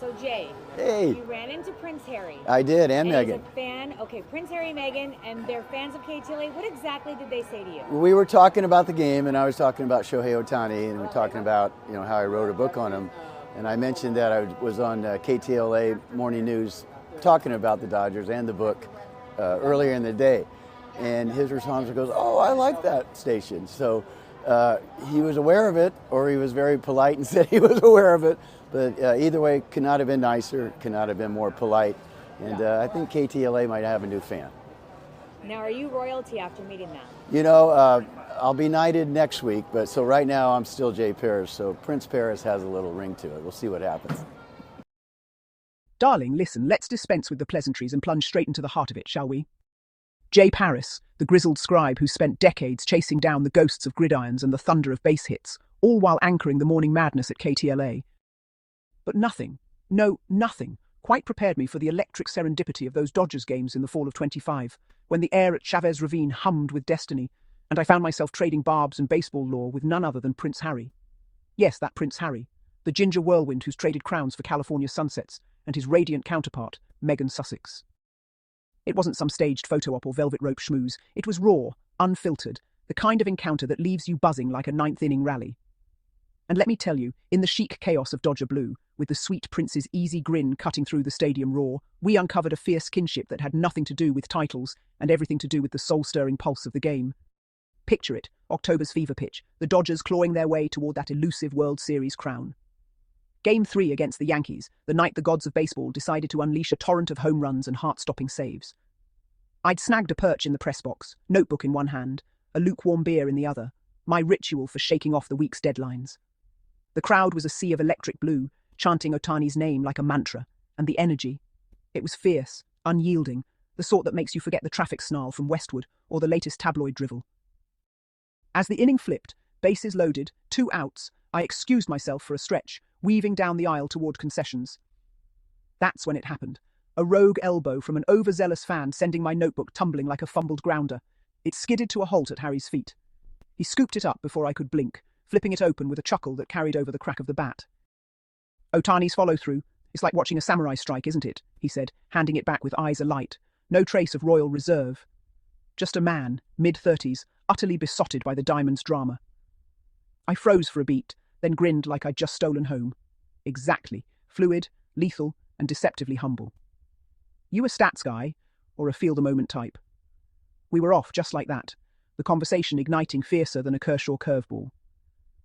So Jay, Hey, you ran into Prince Harry. I did, and And he's Megan. a fan. Okay, Prince Harry, Meghan, and they're fans of KTLA. What exactly did they say to you? We were talking about the game, and I was talking about Shohei Ohtani, and we were talking about how I wrote a book on him, and I mentioned that I was on KTLA Morning News talking about the Dodgers and the book earlier in the day, and his response goes, "Oh, I like that station." So he was aware of it, or he was very polite and said he was aware of it. But either way, could not have been nicer, could not have been more polite, and I think KTLA might have a new fan. Now, are you royalty after meeting them? I'll be knighted next week, but so right now I'm still Jay Paris, so Prince Paris has a little ring to it. We'll see what happens. Darling, listen, let's dispense with the pleasantries and plunge straight into the heart of it, shall we? Jay Paris, the grizzled scribe who spent decades chasing down the ghosts of gridirons and the thunder of base hits, all while anchoring the morning madness at KTLA. But nothing, no, nothing, quite prepared me for the electric serendipity of those Dodgers games in the fall of '25, when the air at Chavez Ravine hummed with destiny, and I found myself trading barbs and baseball lore with none other than Prince Harry. Yes, that Prince Harry, the ginger whirlwind who's traded crowns for California sunsets, and his radiant counterpart, Meghan Sussex. It wasn't some staged photo op or velvet rope schmooze. It was raw, unfiltered, the kind of encounter that leaves you buzzing like a ninth-inning rally. And let me tell you, in the chic chaos of Dodger Blue, with the sweet prince's easy grin cutting through the stadium roar, we uncovered a fierce kinship that had nothing to do with titles and everything to do with the soul-stirring pulse of the game. Picture it, October's fever pitch, the Dodgers clawing their way toward that elusive World Series crown. Game 3 against the Yankees, the night the gods of baseball decided to unleash a torrent of home runs and heart-stopping saves. I'd snagged a perch in the press box, notebook in one hand, a lukewarm beer in the other, my ritual for shaking off the week's deadlines. The crowd was a sea of electric blue, chanting Ohtani's name like a mantra, and the energy. It was fierce, unyielding, the sort that makes you forget the traffic snarl from Westwood or the latest tabloid drivel. As the inning flipped, bases loaded, 2 outs, I excused myself for a stretch, weaving down the aisle toward concessions. That's when it happened. A rogue elbow from an overzealous fan sending my notebook tumbling like a fumbled grounder. It skidded to a halt at Harry's feet. He scooped it up before I could blink, flipping it open with a chuckle that carried over the crack of the bat. Ohtani's follow-through. It's like watching a samurai strike, isn't it? He said, handing it back with eyes alight. No trace of royal reserve. Just a man, mid-30s, utterly besotted by the Diamond's drama. I froze for a beat, then grinned like I'd just stolen home. Exactly. Fluid, lethal, and deceptively humble. You a stats guy, or a feel-the-moment type? We were off just like that, the conversation igniting fiercer than a Kershaw curveball.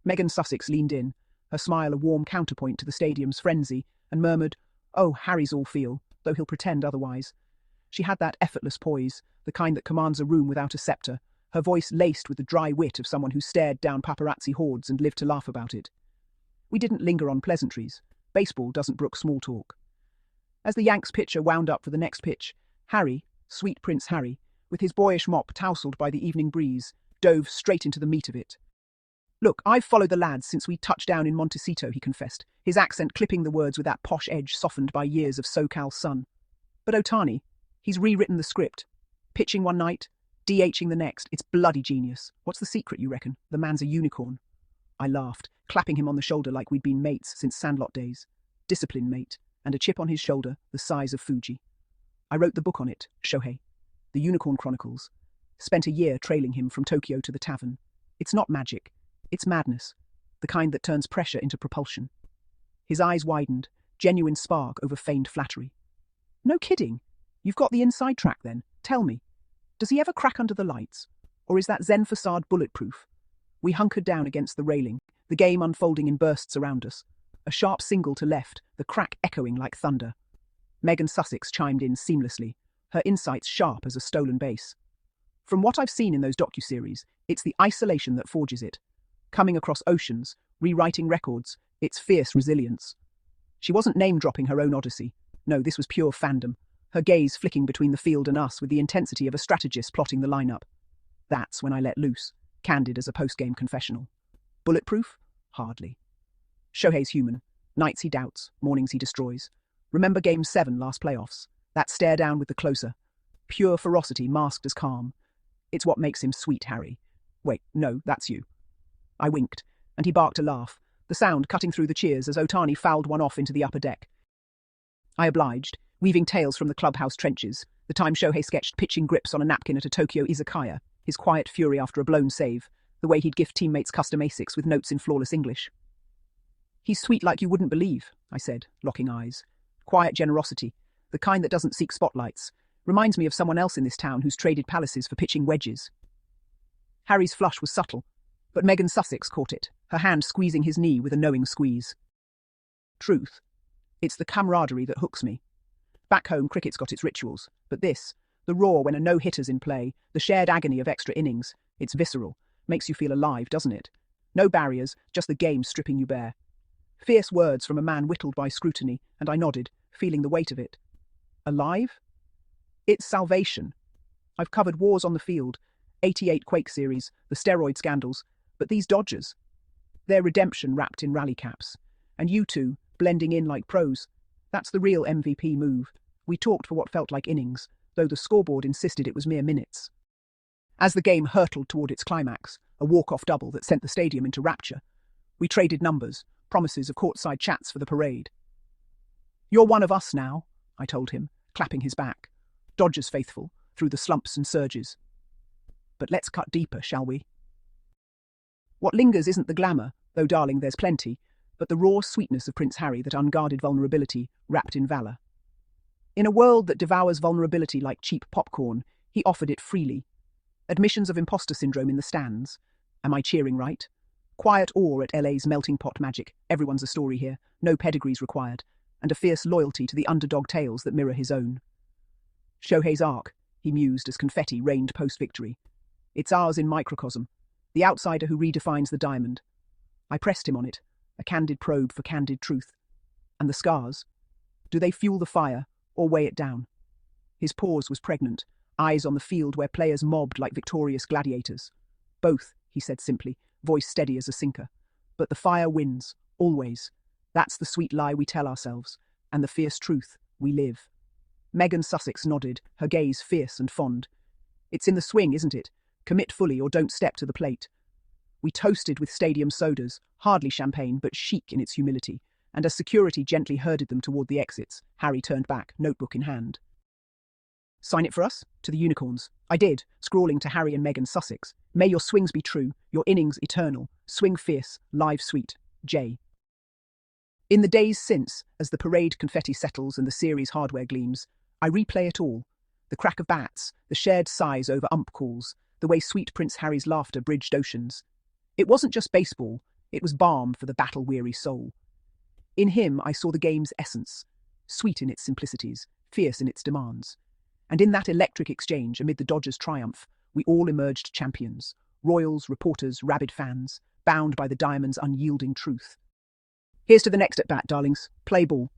Meghan Sussex leaned in, her smile a warm counterpoint to the stadium's frenzy, and murmured, "Oh, Harry's all feel, though he'll pretend otherwise." She had that effortless poise, the kind that commands a room without a scepter, her voice laced with the dry wit of someone who stared down paparazzi hordes and lived to laugh about it. We didn't linger on pleasantries. Baseball doesn't brook small talk. As the Yanks pitcher wound up for the next pitch, Harry, sweet Prince Harry, with his boyish mop tousled by the evening breeze, dove straight into the meat of it. "Look, I've followed the lads since we touched down in Montecito," he confessed, his accent clipping the words with that posh edge softened by years of SoCal sun. "But Ohtani, he's rewritten the script. Pitching one night, DHing the next. It's bloody genius. What's the secret, you reckon? The man's a unicorn." I laughed, clapping him on the shoulder like we'd been mates since Sandlot days. Discipline, mate, and a chip on his shoulder the size of Fuji. I wrote the book on it, Shohei. The Unicorn Chronicles. Spent a year trailing him from Tokyo to the tavern. It's not magic. It's madness. The kind that turns pressure into propulsion. His eyes widened, genuine spark over feigned flattery. "No kidding. You've got the inside track then. Tell me. Does he ever crack under the lights? Or is that Zen facade bulletproof?" We hunkered down against the railing, the game unfolding in bursts around us. A sharp single to left, the crack echoing like thunder. Meghan Sussex chimed in seamlessly, her insights sharp as a stolen base. "From what I've seen in those docuseries, it's the isolation that forges it. Coming across oceans, rewriting records, it's fierce resilience." She wasn't name-dropping her own odyssey. No, this was pure fandom, her gaze flicking between the field and us with the intensity of a strategist plotting the lineup. That's when I let loose, candid as a post-game confessional. Bulletproof? Hardly. Shohei's human. Nights he doubts, mornings he destroys. Remember Game 7 last playoffs? That stare down with the closer. Pure ferocity masked as calm. It's what makes him sweet, Harry. Wait, no, that's you. I winked, and he barked a laugh, the sound cutting through the cheers as Ohtani fouled one off into the upper deck. I obliged, weaving tales from the clubhouse trenches, the time Shohei sketched pitching grips on a napkin at a Tokyo izakaya, his quiet fury after a blown save, the way he'd gift teammates custom ASICs with notes in flawless English. He's sweet like you wouldn't believe, I said, locking eyes. Quiet generosity, the kind that doesn't seek spotlights. Reminds me of someone else in this town who's traded palaces for pitching wedges. Harry's flush was subtle, but Megan Sussex caught it, her hand squeezing his knee with a knowing squeeze. Truth. It's the camaraderie that hooks me. Back home, cricket's got its rituals, but this, the roar when a no-hitter's in play, the shared agony of extra innings, it's visceral, makes you feel alive, doesn't it? No barriers, just the game stripping you bare. Fierce words from a man whittled by scrutiny, and I nodded, feeling the weight of it. Alive? It's salvation. I've covered wars on the field, 88 Quake series, the steroid scandals, but these Dodgers, their redemption wrapped in rally caps. And you two, blending in like pros. That's the real MVP move. We talked for what felt like innings, though the scoreboard insisted it was mere minutes. As the game hurtled toward its climax, a walk-off double that sent the stadium into rapture, we traded numbers, promises of courtside chats for the parade. You're one of us now, I told him, clapping his back. Dodgers faithful, through the slumps and surges. But let's cut deeper, shall we? What lingers isn't the glamour, though darling there's plenty, but the raw sweetness of Prince Harry, that unguarded vulnerability wrapped in valour. In a world that devours vulnerability like cheap popcorn, he offered it freely. Admissions of imposter syndrome in the stands. Am I cheering right? Quiet awe at LA's melting pot magic. Everyone's a story here, no pedigrees required, and a fierce loyalty to the underdog tales that mirror his own. Shohei's arc, he mused as confetti rained post-victory. It's ours in microcosm, the outsider who redefines the diamond. I pressed him on it, a candid probe for candid truth. And the scars? Do they fuel the fire or weigh it down? His pause was pregnant, eyes on the field where players mobbed like victorious gladiators. Both, he said simply, voice steady as a sinker. But the fire wins, always. That's the sweet lie we tell ourselves, and the fierce truth we live. Megan Sussex nodded, her gaze fierce and fond. It's in the swing, isn't it? Commit fully or don't step to the plate. We toasted with stadium sodas, hardly champagne, but chic in its humility, and as security gently herded them toward the exits, Harry turned back, notebook in hand. Sign it for us? To the unicorns. I did, scrawling to Harry and Megan Sussex. May your swings be true, your innings eternal. Swing fierce, live sweet. J. In the days since, as the parade confetti settles and the series hardware gleams, I replay it all. The crack of bats, the shared sighs over ump calls, the way sweet Prince Harry's laughter bridged oceans. It wasn't just baseball, it was balm for the battle-weary soul. In him I saw the game's essence, sweet in its simplicities, fierce in its demands. And in that electric exchange amid the Dodgers' triumph, we all emerged champions, royals, reporters, rabid fans, bound by the diamond's unyielding truth. Here's to the next at-bat, darlings. Play ball.